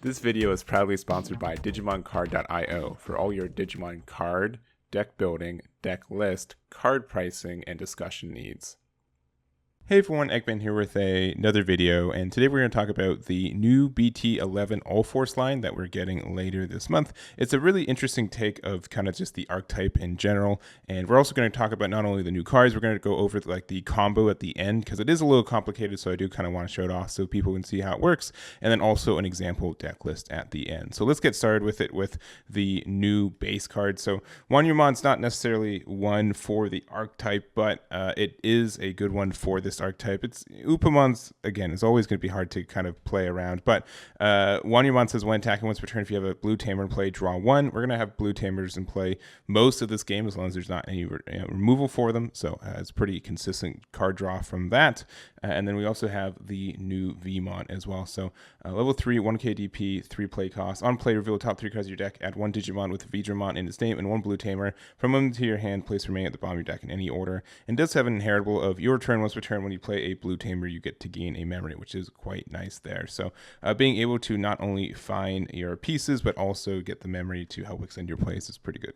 This video is proudly sponsored by DigimonCard.io for all your Digimon card, deck building, deck list, card pricing, and discussion needs. Hey everyone, Eggman here with another video, and today we're going to talk about the new BT11 Ulforce line that we're getting later this month. It's a really interesting take of kind of just the archetype in general, and we're also going to talk about not only the new cards, we're going to go over like the combo at the end, because it is a little complicated, so I do kind of want to show it off so people can see how it works, and then also an example deck list at the end. So let's get started with it with the new base card. So Wanyumon's not necessarily one for the archetype, but it is a good one for this archetype. It's Upamon's, again, it's always going to be hard to kind of play around, but Wanyumon says when attacking once per turn, if you have a blue tamer in play, draw one. We're going to have blue tamers in play most of this game as long as there's not any removal for them, so it's pretty consistent card draw from that. And then we also have the new Vmon as well. So level 3, 1k DP, 3 play cost. On play, reveal the top 3 cards of your deck, add 1 Digimon with Vidramon in its name and 1 blue tamer from them to your hand, place remaining at the bottom of your deck in any order, and does have an inheritable of your turn once per turn. When you play a blue tamer, you get to gain a memory, which is quite nice there. So being able to not only find your pieces, but also get the memory to help extend your plays is pretty good.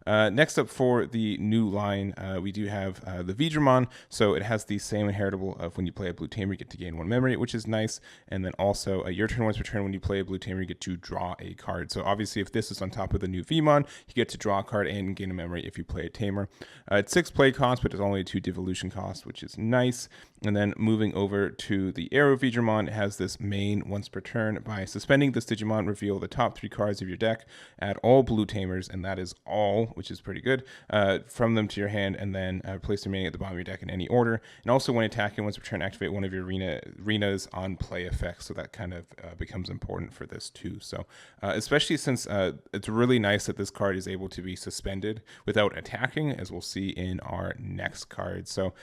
Next up for the new line, we do have the Vidramon. So it has the same inheritable of when you play a blue tamer, you get to gain 1 memory, which is nice. And then also your turn once per turn, when you play a blue tamer, you get to draw a card. So obviously if this is on top of the new Vmon, you get to draw a card and gain a memory if you play a tamer. It's 6 play cost, but it's only a 2 devolution cost, which is nice. And then moving over to the Arrow Vidramon, it has this main once per turn. By suspending this Digimon, reveal the top 3 cards of your deck, add all blue tamers, and that is all, which is pretty good, from them to your hand, and then place the remaining at the bottom of your deck in any order. And also when attacking once per turn, activate one of your arenas on play effects, so that kind of becomes important for this too. So especially since it's really nice that this card is able to be suspended without attacking, as we'll see in our next card. So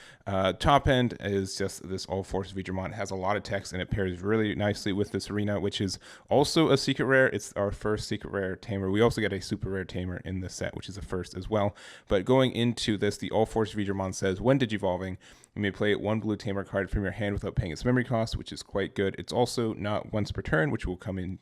top end is just this Ulforce Vidramon. It has a lot of text and it pairs really nicely with this arena, which is also a secret rare. It's our first secret rare tamer. We also get a super rare tamer in this set, which is a first as well. But going into this, the Ulforce Vidramon says when digivolving, you may play 1 blue tamer card from your hand without paying its memory cost, which is quite good. It's also not once per turn, which will come in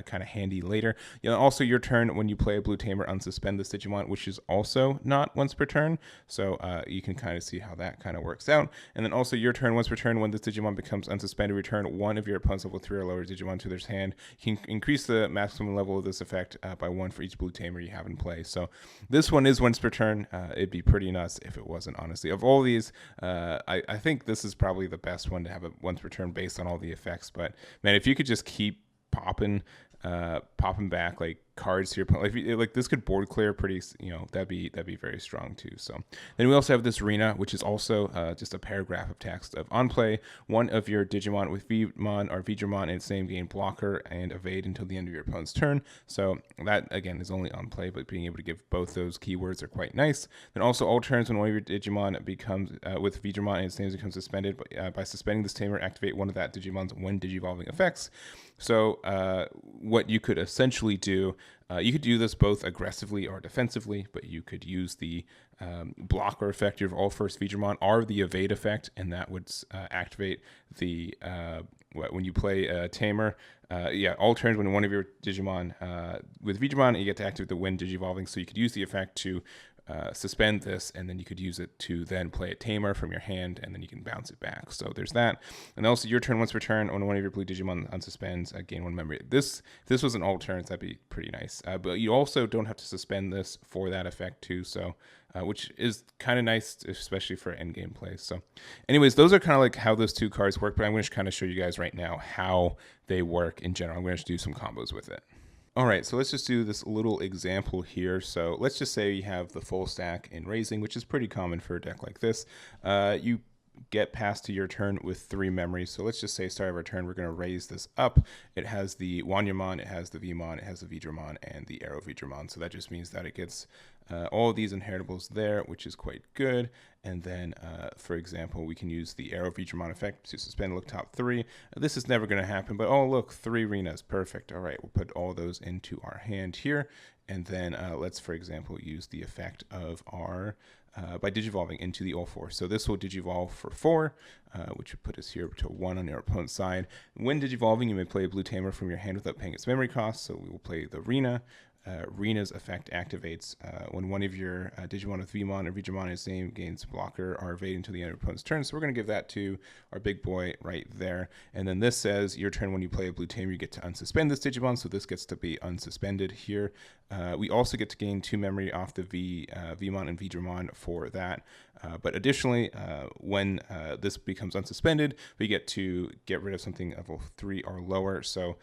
kind of handy later. Also your turn when you play a blue tamer, unsuspend this Digimon, which is also not once per turn. So you can kind of see how that kind of works out. And then also your turn once per turn, when this Digimon becomes unsuspended, return 1 of your opponent's level 3 or lower Digimon to their hand. You can increase the maximum level of this effect by 1 for each blue tamer you have in play. So this one is once per turn. It'd be pretty nuts if it wasn't, honestly. Of all these, I think this is probably the best one to have a once per turn based on all the effects. But man, if you could just keep popping back like cards to your opponent, like this could board clear pretty, that'd be very strong too. So then we also have this arena, which is also just a paragraph of text of on play, 1 of your Digimon with Vmon or Vidramon in its name gain blocker and evade until the end of your opponent's turn. So that again is only on play, but being able to give both those keywords are quite nice. Then also all turns when one of your Digimon becomes with Vidramon in its name becomes suspended, by suspending this tamer, activate one of that Digimon's when digivolving effects. So what you could essentially do, you could do this both aggressively or defensively, but you could use the blocker effect of Ulforce Vidramon or the evade effect, and that would activate the when you play a tamer. All turns when one of your Digimon with Vidramon, you get to activate the when digivolving, so you could use the effect to suspend this, and then you could use it to then play a tamer from your hand, and then you can bounce it back. So there's that. And also your turn once per turn, when one of your blue Digimon unsuspends, gain 1 memory. If this was an all turns, that'd be pretty nice. But you also don't have to suspend this for that effect too, so which is kind of nice, especially for endgame plays. So anyways, those are kind of like how those 2 cards work, but I'm going to kind of show you guys right now how they work in general. I'm going to do some combos with it. All right, so let's just do this little example here. So let's just say you have the full stack in raising, which is pretty common for a deck like this. You get past to your turn with 3 memories. So let's just say start of our turn, we're going to raise this up. It has the Wanyumon, it has the Vmon, it has the Vidramon, and the Arrow Vidramon. So that just means that it gets all of these inheritables there, which is quite good. And then, for example, we can use the Arrow Vidramon effect to suspend look top 3. This is never going to happen, but oh, look, 3 arenas. Perfect. All right, we'll put all those into our hand here. And then let's, for example, use the effect of our by digivolving into the Ulforce. So this will digivolve for 4, which would put us here to 1 on your opponent's side. When digivolving, you may play a blue tamer from your hand without paying its memory cost. So we will play the Rena. Rena's effect activates when one of your Digimon with Vmon or Veedramon in its name gains blocker or evade until the end of your opponent's turn. So we're going to give that to our big boy right there. And then this says your turn when you play a blue tamer, you get to unsuspend this Digimon. So this gets to be unsuspended here. We also get to gain 2 memory off the Vmon and Veedramon for that. But additionally, when this becomes unsuspended, we get to get rid of something level 3 or lower. So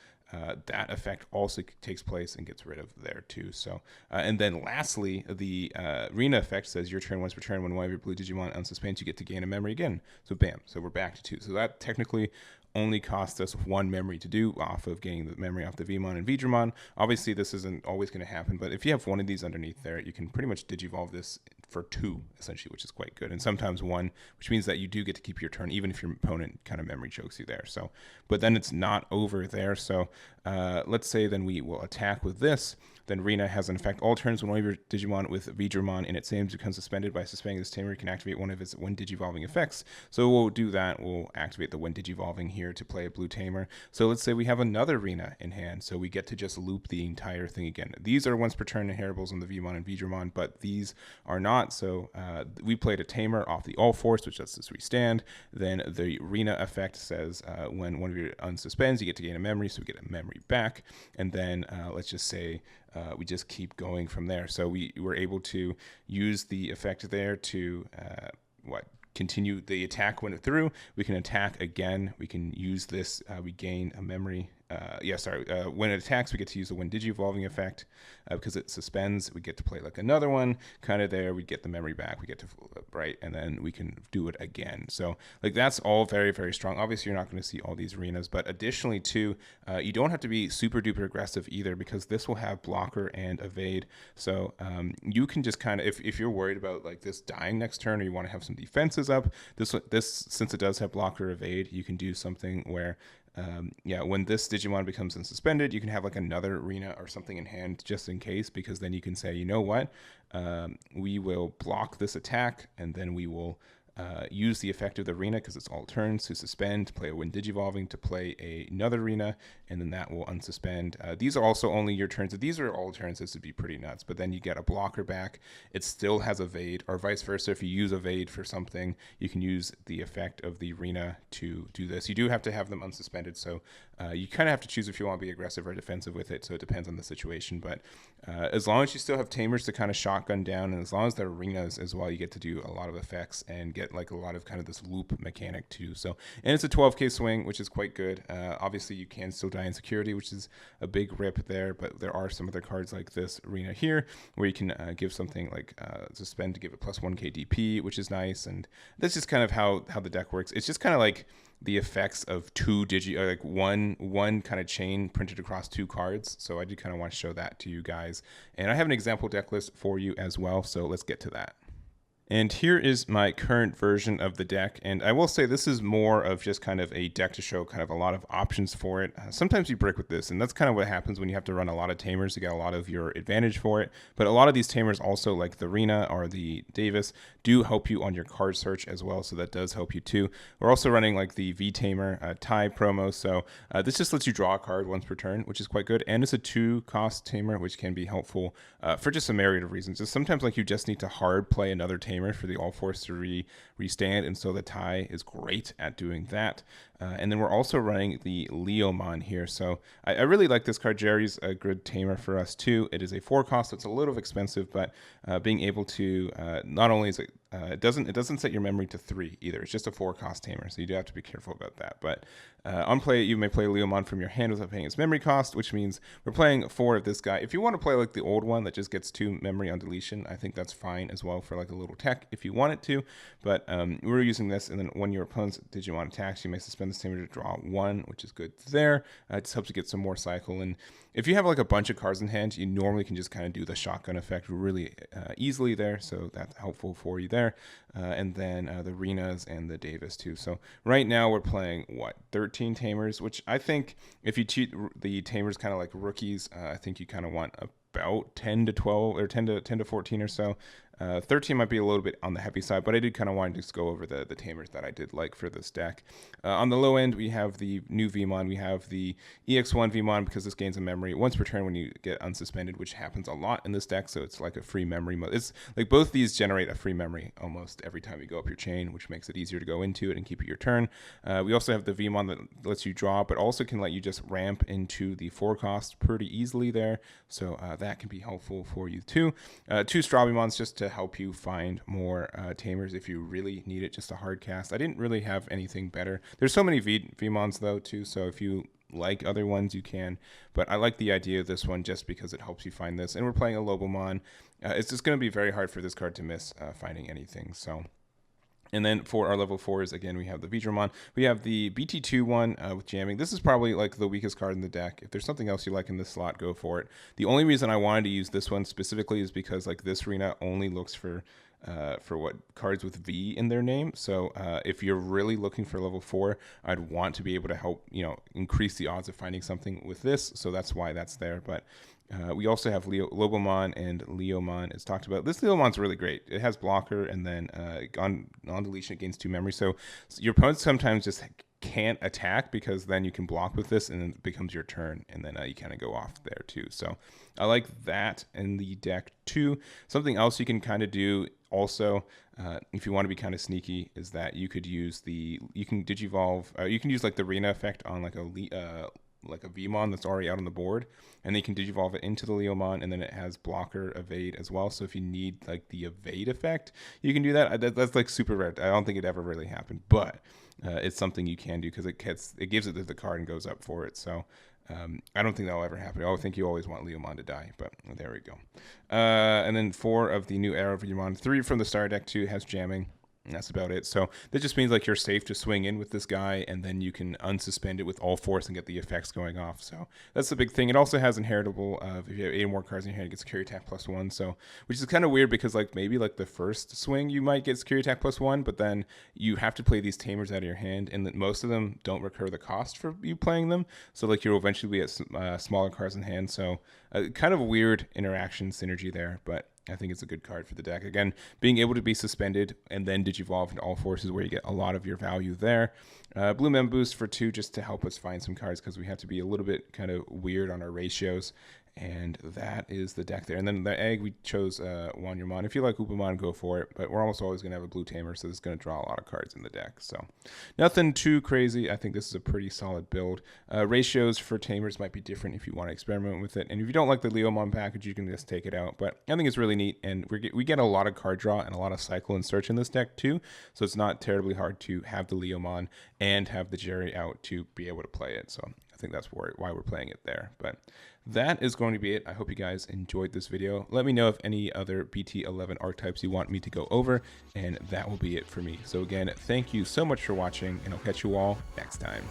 that effect also takes place and gets rid of there too. So, and then lastly, the Rena effect says your turn once per turn when one of your blue Digimon unsuspends, you get to gain a memory again. So bam, so we're back to 2. So that technically only cost us 1 memory to do off of getting the memory off the Vmon and Veedramon. Obviously, this isn't always going to happen, but if you have one of these underneath there, you can pretty much digivolve this for 2, essentially, which is quite good. And sometimes 1, which means that you do get to keep your turn, even if your opponent kind of memory chokes you there. So, but then it's not over there. So let's say then we will attack with this. Then Rena has an effect all turns when one of your Digimon with Veedramon in its name becomes suspended. By suspending this tamer, you can activate one of its when digivolving effects. So we'll do that. We'll activate the when digivolving here to play a blue tamer. So let's say we have another Rena in hand. So we get to just loop the entire thing again. These are once per turn inheritables on the Vmon and Veedramon, but these are not. So we played a tamer off the Ulforce, which lets us restand. Then the Rena effect says when one of your unsuspends, you get to gain a memory. So we get a memory back. And then let's just say we just keep going from there. So we were able to use the effect there to continue the attack when it through. We can attack again. We can use this. We gain a memory. When it attacks, we get to use the when digivolving effect because it suspends. We get to play like another one kind of there. We get the memory back. We get to right, and then we can do it again. So like that's all very, very strong. Obviously, you're not going to see all these Renas, but additionally too, you don't have to be super duper aggressive either because this will have blocker and evade. So you can just kind of if you're worried about like this dying next turn or you want to have some defenses up, this since it does have blocker evade, you can do something where when this Digimon becomes unsuspended, you can have like another Rena or something in hand just in case, because then you can say, you know what, we will block this attack and then we will use the effect of the Rena because it's all turns to suspend, to play a when digivolving, to play another Rena, and then that will unsuspend. These are also only your turns. If these are all turns, this would be pretty nuts, but then you get a blocker back. It still has evade, or vice versa. If you use evade for something, you can use the effect of the Rena to do this. You do have to have them unsuspended, so you kind of have to choose if you want to be aggressive or defensive with it, so it depends on the situation, but as long as you still have tamers to kind of shotgun down, and as long as they're Renas as well, you get to do a lot of effects and get like a lot of kind of this loop mechanic too. So, and it's a 12k swing, which is quite good. Obviously you can still die in security, which is a big rip there, but there are some other cards like this Rena here where you can give something like suspend to give it plus 1k DP, which is nice. And that's just kind of how the deck works. It's just kind of like the effects of like one kind of chain printed across 2 cards. So I do kind of want to show that to you guys. And I have an example deck list for you as well. So let's get to that. And here is my current version of the deck. And I will say this is more of just kind of a deck to show kind of a lot of options for it. Sometimes you brick with this, and that's kind of what happens when you have to run a lot of tamers to get a lot of your advantage for it. But a lot of these tamers also, like the Rena or the Davis, do help you on your card search as well. So that does help you too. We're also running like the V-Tamer tie promo. So this just lets you draw a card once per turn, which is quite good. And it's a 2-cost tamer, which can be helpful for just a myriad of reasons. Just sometimes like you just need to hard play another tamer for the Ulforce to restand, and so the tie is great at doing that. And then we're also running the Leomon here. So I really like this card. Jerry's a good tamer for us too. It is a 4-cost, so it's a little expensive, but being able to not only is it it doesn't set your memory to 3 either. It's just a 4-cost tamer, so you do have to be careful about that. But on play, you may play Leomon from your hand without paying its memory cost, which means we're playing 4 of this guy. If you want to play like the old one that just gets 2 memory on deletion, I think that's fine as well for like a little tech if you want it to. But we're using this, and then when your opponent's Digimon attacks, you may suspend this tamer to draw 1, which is good there. It just helps you get some more cycle. And if you have like a bunch of cards in hand, you normally can just kind of do the shotgun effect really easily there, so that's helpful for you there. And then the Renas and the Davis too. So right now we're playing 13 tamers, which I think if you treat the tamers kind of like rookies, I think you kind of want about 10 to 12 or 10 to 14 or so. 13 might be a little bit on the heavy side, but I did kind of want to just go over the tamers that I did like for this deck. On the low end, we have the new Vmon. We have the EX1 Vmon because this gains a memory once per turn when you get unsuspended, which happens a lot in this deck, so it's like a free memory. It's like both these generate a free memory almost every time you go up your chain, which makes it easier to go into it and keep it your turn. We also have the Vmon that lets you draw, but also can let you just ramp into the 4 cost pretty easily there, so that can be helpful for you too. 2 Strawbymons just to help you find more tamers if you really need it, just a hard cast. I didn't really have anything better. There's so many Vmons though too, so if you like other ones you can, but I like the idea of this one just because it helps you find this. And we're playing a Lobomon. It's just going to be very hard for this card to miss finding anything. So, and then for our level 4s, again, we have the Vidramon. We have the BT2 one with jamming. This is probably like the weakest card in the deck. If there's something else you like in this slot, go for it. The only reason I wanted to use this one specifically is because like this arena only looks for what cards with V in their name. So if you're really looking for level 4, I'd want to be able to help, increase the odds of finding something with this. So that's why that's there. But we also have Lobomon and Leomon. It's talked about. This Leomon's really great. It has blocker, and then on deletion it gains 2 memory. So your opponents sometimes just can't attack because then you can block with this and then it becomes your turn, and then you kind of go off there too. So I like that in the deck too. Something else you can kind of do also, if you want to be kind of sneaky, is that you could use you can digivolve, you can use like the arena effect on like a Vmon that's already out on the board, and then you can digivolve it into the Leomon, and then it has blocker, evade as well. So if you need like the evade effect, you can do that. That's like super rare. I don't think it ever really happened, but it's something you can do because it gives it to the card and goes up for it. So I don't think that'll ever happen. I think you always want Leomon to die, but there we go. And then 4 of the new Arrow Vmon. 3 from the Star deck too has jamming. And that's about it. So that just means like you're safe to swing in with this guy, and then you can unsuspend it with Ulforce and get the effects going off. So that's the big thing. It also has inheritable. If you have 8 or more cards in your hand, it gets security attack +1. So which is kind of weird because like maybe like the first swing you might get security attack +1, but then you have to play these tamers out of your hand, and that most of them don't recur the cost for you playing them. So like you'll eventually be at smaller cards in hand. So kind of a weird interaction synergy there, but I think it's a good card for the deck. Again, being able to be suspended and then digivolve into Ulforce is where you get a lot of your value there. Blue Mem Boost for 2 just to help us find some cards because we have to be a little bit kind of weird on our ratios. And that is the deck there. And then the egg, we chose Wanyamon. If you like Upamon, go for it. But we're almost always going to have a blue tamer, so this is going to draw a lot of cards in the deck. So nothing too crazy. I think this is a pretty solid build. Ratios for tamers might be different if you want to experiment with it. And if you don't like the Leomon package, you can just take it out. But I think it's really neat. And we get a lot of card draw and a lot of cycle and search in this deck too. So it's not terribly hard to have the Leomon and have the Jerry out to be able to play it. So I think that's why we're playing it there. But that is going to be it. I hope you guys enjoyed this video. Let me know if any other BT11 archetypes you want me to go over, and that will be it for me. So again, thank you so much for watching, and I'll catch you all next time.